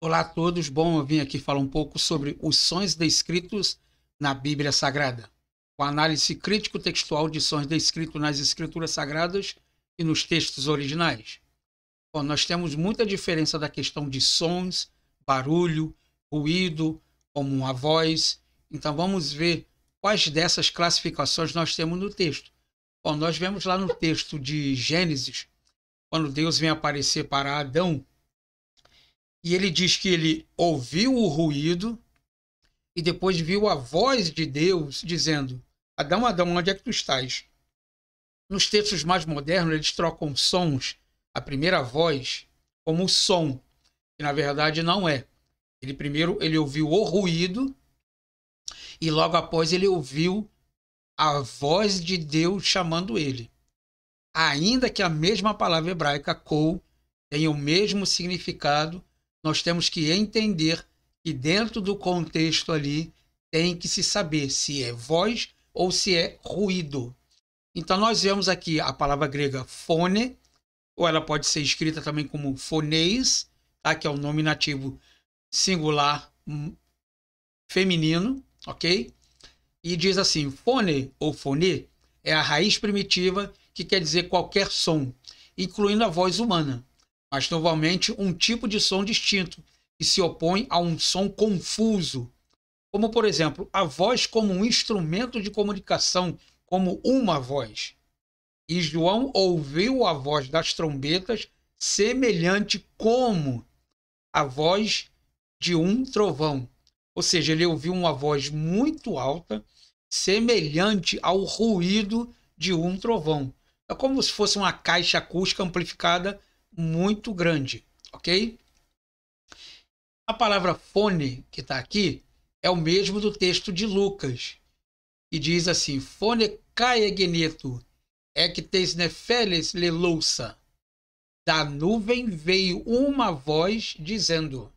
Olá a todos, bom, eu vim aqui falar um pouco sobre os sons descritos na Bíblia Sagrada, com análise crítico-textual de sons descritos nas Escrituras Sagradas e nos textos originais. Bom, nós temos muita diferença da questão de sons, barulho, ruído, como a voz. Então vamos ver quais dessas classificações nós temos no texto. Bom, nós vemos lá no texto de Gênesis, quando Deus vem aparecer para Adão, e ele diz que ele ouviu o ruído e depois viu a voz de Deus dizendo: Adão, Adão, onde é que tu estás? Nos textos mais modernos, eles trocam sons, a primeira voz, como som, que na verdade não é. Ele primeiro ele ouviu o ruído e logo após ele ouviu a voz de Deus chamando ele. Ainda que a mesma palavra hebraica, kol, tenha o mesmo significado, nós temos que entender que dentro do contexto ali tem que se saber se é voz ou se é ruído. Então nós vemos aqui a palavra grega fone, ou ela pode ser escrita também como foneis, tá? Que é o nome nativo singular feminino, ok? E diz assim, fone ou fone é a raiz primitiva que quer dizer qualquer som, incluindo a voz humana, mas normalmente um tipo de som distinto, que se opõe a um som confuso, como por exemplo, a voz como um instrumento de comunicação, como uma voz. E João ouviu a voz das trombetas semelhante como a voz de um trovão. Ou seja, ele ouviu uma voz muito alta, semelhante ao ruído de um trovão. É como se fosse uma caixa acústica amplificada muito grande, ok? A palavra fone, que está aqui, é o mesmo do texto de Lucas, e diz assim, fone caegeneto, ectes nefeles lelouça. Da nuvem veio uma voz dizendo.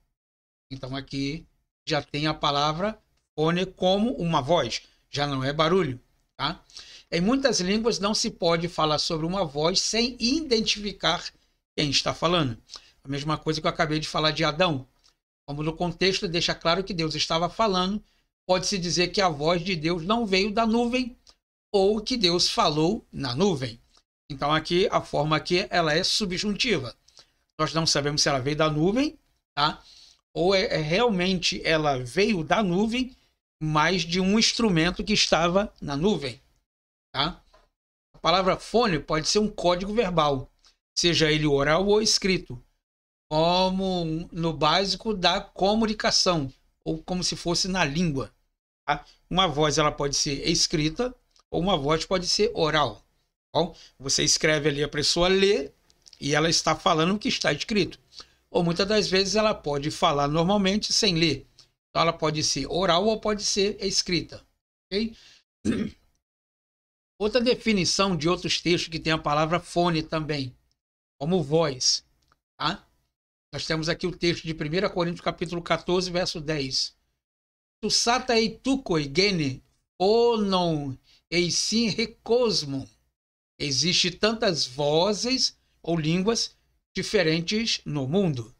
Então aqui já tem a palavra fone como uma voz, já não é barulho, tá? Em muitas línguas não se pode falar sobre uma voz sem identificar quem está falando. A mesma coisa que eu acabei de falar de Adão. Como no contexto deixa claro que Deus estava falando, pode-se dizer que a voz de Deus não veio da nuvem ou que Deus falou na nuvem. Então aqui a forma aqui ela é subjuntiva. Nós não sabemos se ela veio da nuvem, tá? Ou realmente ela veio da nuvem, mas de um instrumento que estava na nuvem, tá? A palavra fone pode ser um código verbal, seja ele oral ou escrito, como no básico da comunicação, ou como se fosse na língua. Tá? Uma voz ela pode ser escrita, ou uma voz pode ser oral. Bom, você escreve ali, a pessoa lê, e ela está falando o que está escrito. Ou muitas das vezes ela pode falar normalmente sem ler. Então ela pode ser oral ou pode ser escrita. Okay? Outra definição de outros textos que tem a palavra fone também, como voz. Tá? Nós temos aqui o texto de 1 Coríntios capítulo 14, verso 10. Tu sata ei tukoi gene onon eisin recosmon. Existem tantas vozes ou línguas diferentes no mundo.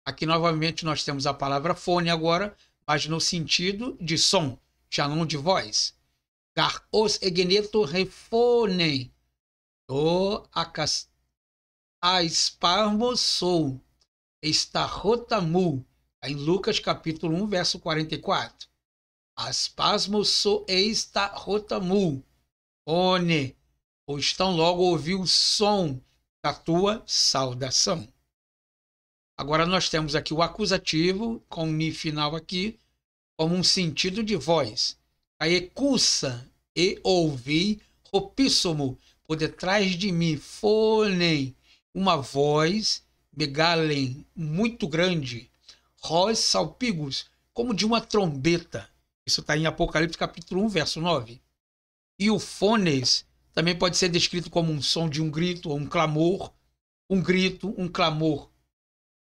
Aqui novamente nós temos a palavra fone agora, mas no sentido de som, já não de voz. Gar os egeneto refonem o aisparmos sou estarrotamu. Em Lucas capítulo 1, verso 44. Aspasmos sou estarrotamu. One, pois tão logo ouviu o som da tua saudação. Agora nós temos aqui o acusativo, com mi final aqui, como um sentido de voz. A ecussa e ouvi, ropíssomo, por detrás de mim, fonem, uma voz, megalen, muito grande, ros salpigos, como de uma trombeta. Isso está em Apocalipse capítulo 1, verso 9. E o fones também pode ser descrito como um som de um grito ou um clamor, um grito, um clamor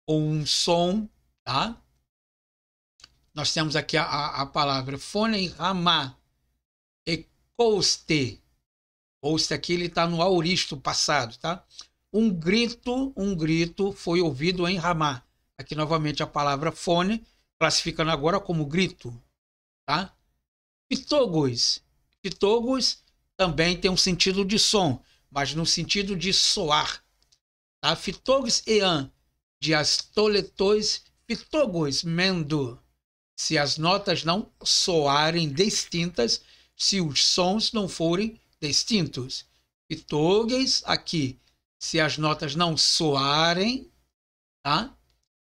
ou um som, tá? Nós temos aqui a palavra fone ramá, ecoste. Ouste aqui, ele está no aoristo passado, tá? Um grito foi ouvido em Ramá. Aqui novamente a palavra fone, classificando agora como grito, tá? Pitogos. Pitogos também tem um sentido de som, mas no sentido de soar, tá? Pitogos ean, de astoletos, pitogos mendo. Se as notas não soarem distintas, se os sons não forem distintos. Pitogos aqui, se as notas não soarem, tá?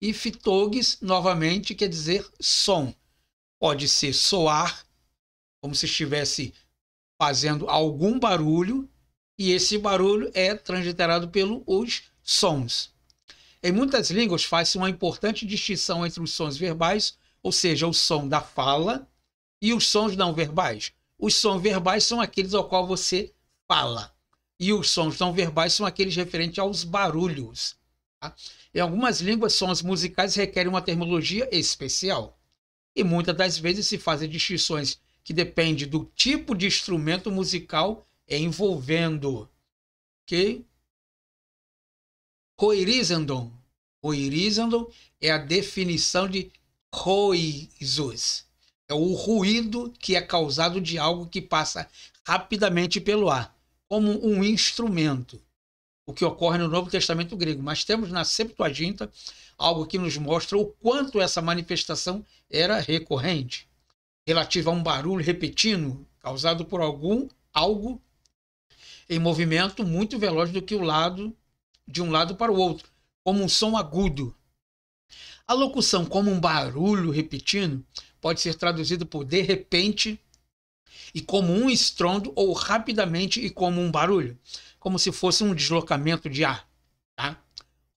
E fitogues, novamente, quer dizer som. Pode ser soar, como se estivesse fazendo algum barulho, e esse barulho é transliterado pelos sons. Em muitas línguas faz-se uma importante distinção entre os sons verbais, ou seja, o som da fala, e os sons não verbais. Os sons verbais são aqueles ao qual você fala, e os sons não verbais são aqueles referentes aos barulhos. Tá? Em algumas línguas, sons musicais requerem uma terminologia especial. E muitas das vezes se fazem distinções que dependem do tipo de instrumento musical envolvendo. Ok? Horizondon. Horizondon é a definição de ruídos. É o ruído que é causado de algo que passa rapidamente pelo ar, como um instrumento. O que ocorre no Novo Testamento grego, mas temos na Septuaginta algo que nos mostra o quanto essa manifestação era recorrente, relativa a um barulho repetido, causado por algo em movimento muito veloz do que o lado de um lado para o outro, como um som agudo. A locução como um barulho repetido pode ser traduzido por de repente e como um estrondo, ou rapidamente e como um barulho, como se fosse um deslocamento de ar. Tá?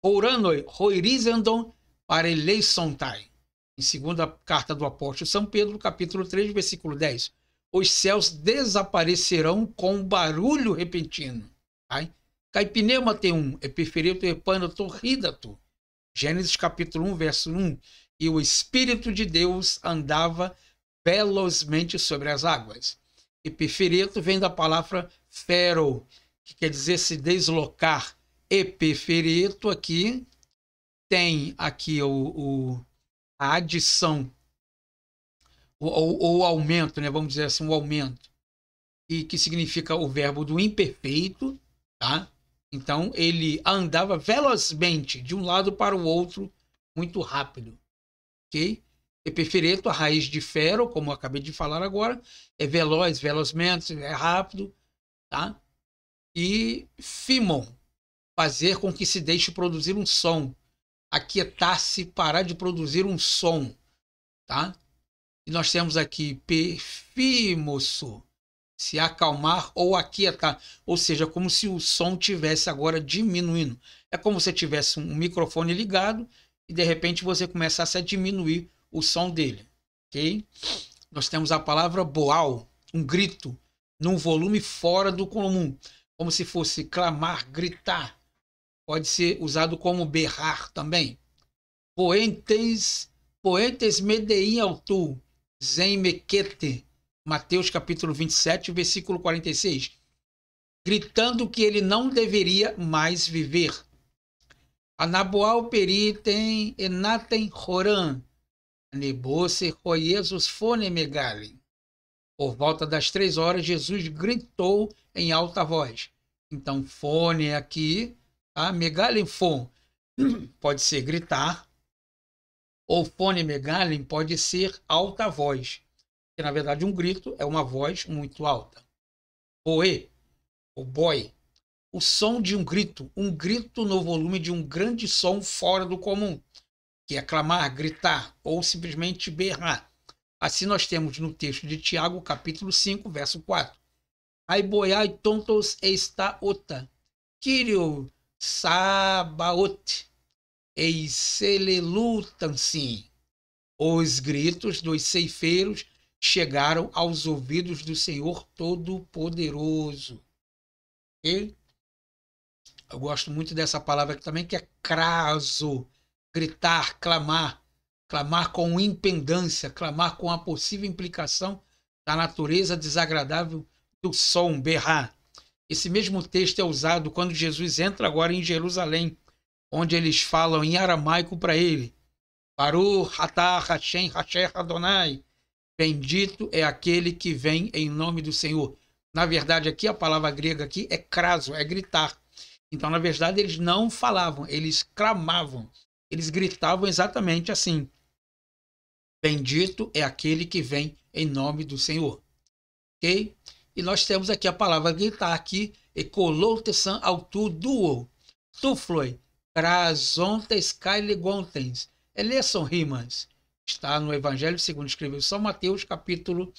Ouranoi, horizondon pareleisontai. Em segunda carta do apóstolo São Pedro, capítulo 3, versículo 10. Os céus desaparecerão com um barulho repentino. Tá? Caipneuma teum, epiferito epanato ridato. Gênesis capítulo 1, verso 1. E o Espírito de Deus andava velozmente sobre as águas. Epifereto vem da palavra fero, que quer dizer se deslocar. Epifereto aqui tem aqui a adição, o aumento, né? Vamos dizer assim, o aumento, e que significa o verbo do imperfeito, tá? Então ele andava velozmente de um lado para o outro, muito rápido, ok? Epifereto, a raiz de fero, como eu acabei de falar agora, é veloz, velozmente, é rápido, tá? E fimon, fazer com que se deixe produzir um som, aquietar-se, parar de produzir um som, tá? E nós temos aqui perfimoso, se acalmar ou aquietar, ou seja, como se o som tivesse agora diminuindo. É como se tivesse um microfone ligado e de repente você começasse a diminuir o som dele, ok? Nós temos a palavra boal, um grito, num volume fora do comum, como se fosse clamar, gritar. Pode ser usado como berrar também. Poentes medein altu, zen mequete. Mateus capítulo 27, versículo 46. Gritando que ele não deveria mais viver. Anaboal peritem enatem horan. Nebose roiesus fone megali. Por volta das 3 horas, Jesus gritou em alta voz. Então, fone aqui, tá? Megalin fon pode ser gritar, ou fone megalin pode ser alta voz, que na verdade um grito é uma voz muito alta. Boe, o boy, o som de um grito no volume de um grande som fora do comum, que é clamar, gritar ou simplesmente berrar. Assim nós temos no texto de Tiago, capítulo 5, verso 4. Ai boiai tontos está ota, Kyrio sabaot, eiselelutansim. Os gritos dos ceifeiros chegaram aos ouvidos do Senhor Todo-Poderoso. E eu gosto muito dessa palavra aqui também, que é craso, gritar, clamar com impedância, clamar com a possível implicação da natureza desagradável do som, berrar. Esse mesmo texto é usado quando Jesus entra agora em Jerusalém, onde eles falam em aramaico para ele. Baruch atah Hashem Hasher Adonai. Bendito é aquele que vem em nome do Senhor. Na verdade, aqui a palavra grega aqui é craso, é gritar. Então, na verdade, eles não falavam, eles clamavam. Eles gritavam exatamente assim. Bendito é aquele que vem em nome do Senhor. Ok? E nós temos aqui a palavra gritar aqui. Ecolotessan autu duo. Tufloi. Crazontes cailegontens. Eleson rimas. Está no Evangelho segundo escreveu São Mateus, capítulo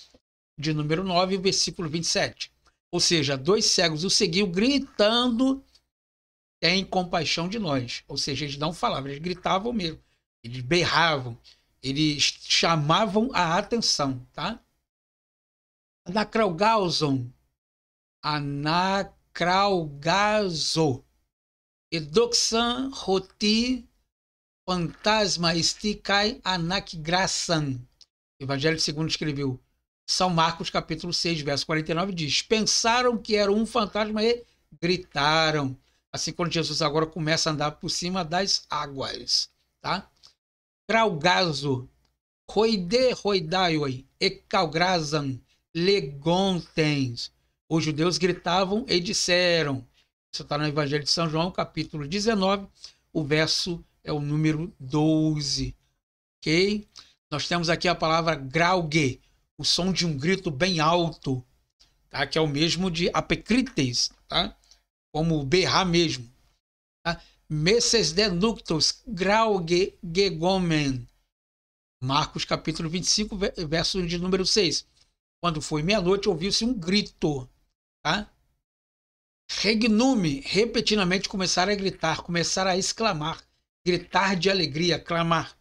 de número 9, versículo 27. Ou seja, 2 cegos o seguiam gritando: tem compaixão de nós. Ou seja, eles não falavam, eles gritavam mesmo. Eles berravam, eles chamavam a atenção, tá? Anacraugazo. Edoxan roti fantasma esticai anakgrasan. Evangelho segundo escreveu São Marcos, capítulo 6, verso 49, diz: pensaram que era um fantasma e gritaram. Assim quando Jesus agora começa a andar por cima das águas, tá? Craugazo, roide roidaioi, ecalgrazan, legontens. Os judeus gritavam e disseram. Isso está no Evangelho de São João, capítulo 19, o verso é o número 12. Ok? Nós temos aqui a palavra grauge, o som de um grito bem alto, tá? Que é o mesmo de apecrites, tá? Como berrar mesmo. Tá? Meses de nuctus grauge gegomen. Marcos capítulo 25, verso de número 6. Quando foi meia-noite, ouviu-se um grito. Tá? Regnume, repetidamente começaram a gritar, começaram a exclamar, gritar de alegria, clamar.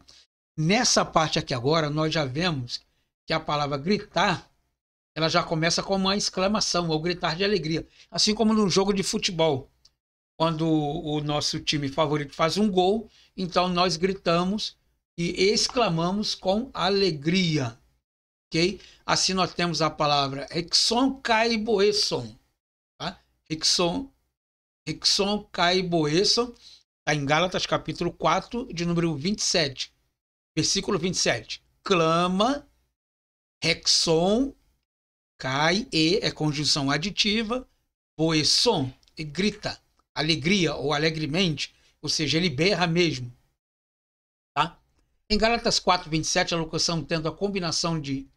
Nessa parte aqui agora, nós já vemos que a palavra gritar, ela já começa com uma exclamação, ou gritar de alegria. Assim como num jogo de futebol. Quando o nosso time favorito faz um gol, então nós gritamos e exclamamos com alegria. Ok? Assim nós temos a palavra Hexon kai boeson. Tá? Hexon kai boeson. Está em Gálatas capítulo 4, de número 27. Versículo 27. Clama, Hexon, cai, e é conjunção aditiva, boesson, e grita, alegria ou alegremente, ou seja, ele berra mesmo. Tá? Em Gálatas 4, 27, a locução tendo a combinação de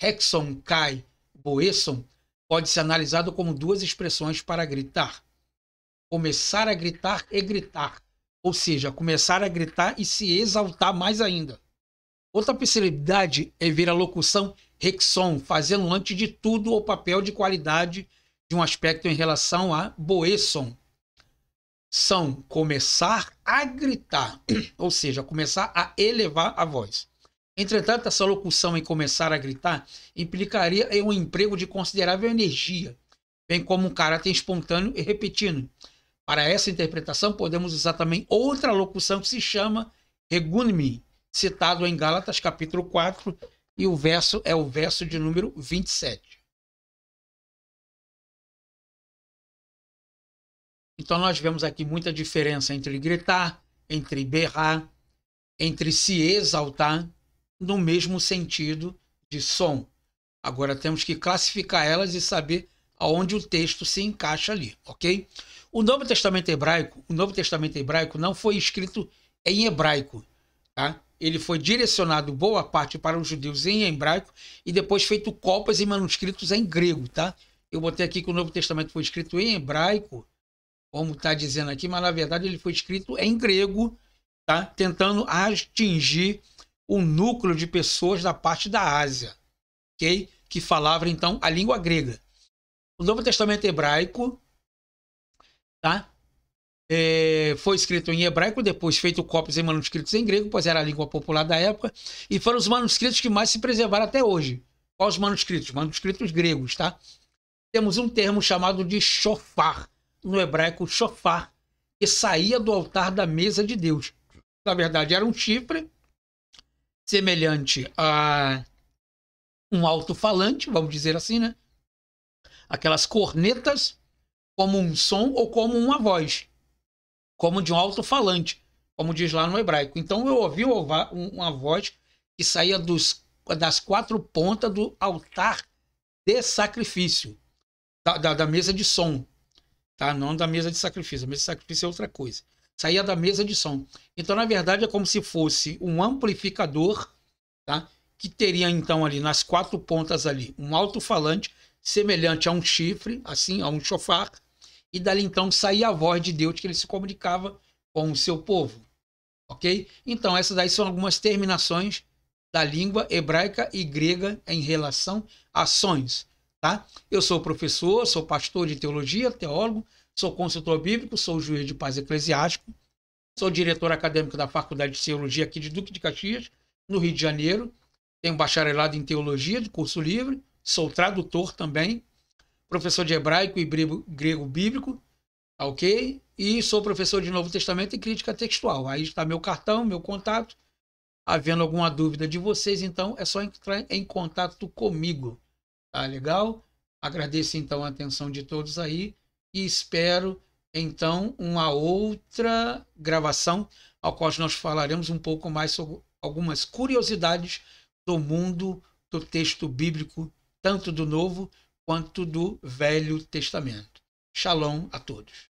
Hexon, cai, boesson, pode ser analisado como 2 expressões para gritar. Começar a gritar e gritar. Ou seja, começar a gritar e se exaltar mais ainda. Outra possibilidade é ver a locução Hexon, fazendo antes de tudo o papel de qualidade de um aspecto em relação a boesson. São começar a gritar, ou seja, começar a elevar a voz. Entretanto, essa locução em começar a gritar implicaria em um emprego de considerável energia, bem como um caráter espontâneo e repetindo. Para essa interpretação, podemos usar também outra locução que se chama regunmi, citado em Gálatas capítulo 4, e o verso é o verso de número 27. Então nós vemos aqui muita diferença entre gritar, entre berrar, entre se exaltar, no mesmo sentido de som. Agora temos que classificar elas e saber aonde o texto se encaixa ali, ok? O Novo Testamento hebraico não foi escrito em hebraico, tá? Ele foi direcionado boa parte para os judeus em hebraico e depois feito cópias e manuscritos em grego, tá? Eu botei aqui que o Novo Testamento foi escrito em hebraico, como está dizendo aqui, mas na verdade ele foi escrito em grego, tá? Tentando atingir o núcleo de pessoas da parte da Ásia, ok? Que falavam então a língua grega. O Novo Testamento hebraico, tá? Foi escrito em hebraico, depois feito cópias em manuscritos em grego, pois era a língua popular da época, e foram os manuscritos que mais se preservaram até hoje. Quais os manuscritos? Manuscritos gregos, tá? Temos um termo chamado de shofar, no hebraico shofar, que saía do altar da mesa de Deus. Na verdade, era um chifre semelhante a um alto-falante, vamos dizer assim, né? Aquelas cornetas, como um som ou como uma voz. como de um alto-falante, como diz lá no hebraico. Então eu ouvi uma voz que saía das 4 pontas do altar de sacrifício, da mesa de som, tá? Não da mesa de sacrifício. A mesa de sacrifício é outra coisa. Saía da mesa de som. Então, na verdade, é como se fosse um amplificador, tá? Que teria, então, ali nas 4 pontas ali, um alto-falante semelhante a um chifre, assim, a um chofar, e dali, então, saía a voz de Deus que ele se comunicava com o seu povo, ok? Então, essas daí são algumas terminações da língua hebraica e grega em relação a sons, tá? Eu sou professor, sou pastor de teologia, teólogo, sou consultor bíblico, sou juiz de paz eclesiástico, sou diretor acadêmico da Faculdade de Teologia aqui de Duque de Caxias, no Rio de Janeiro. Tenho bacharelado em teologia, de curso livre, sou tradutor também, professor de hebraico e grego bíblico, ok? E sou professor de Novo Testamento e crítica textual. Aí está meu cartão, meu contato. Havendo alguma dúvida de vocês, então é só entrar em contato comigo. Tá legal? Agradeço então a atenção de todos aí e espero então uma outra gravação ao qual nós falaremos um pouco mais sobre algumas curiosidades do mundo do texto bíblico, tanto do Novo quanto do Velho Testamento. Shalom a todos.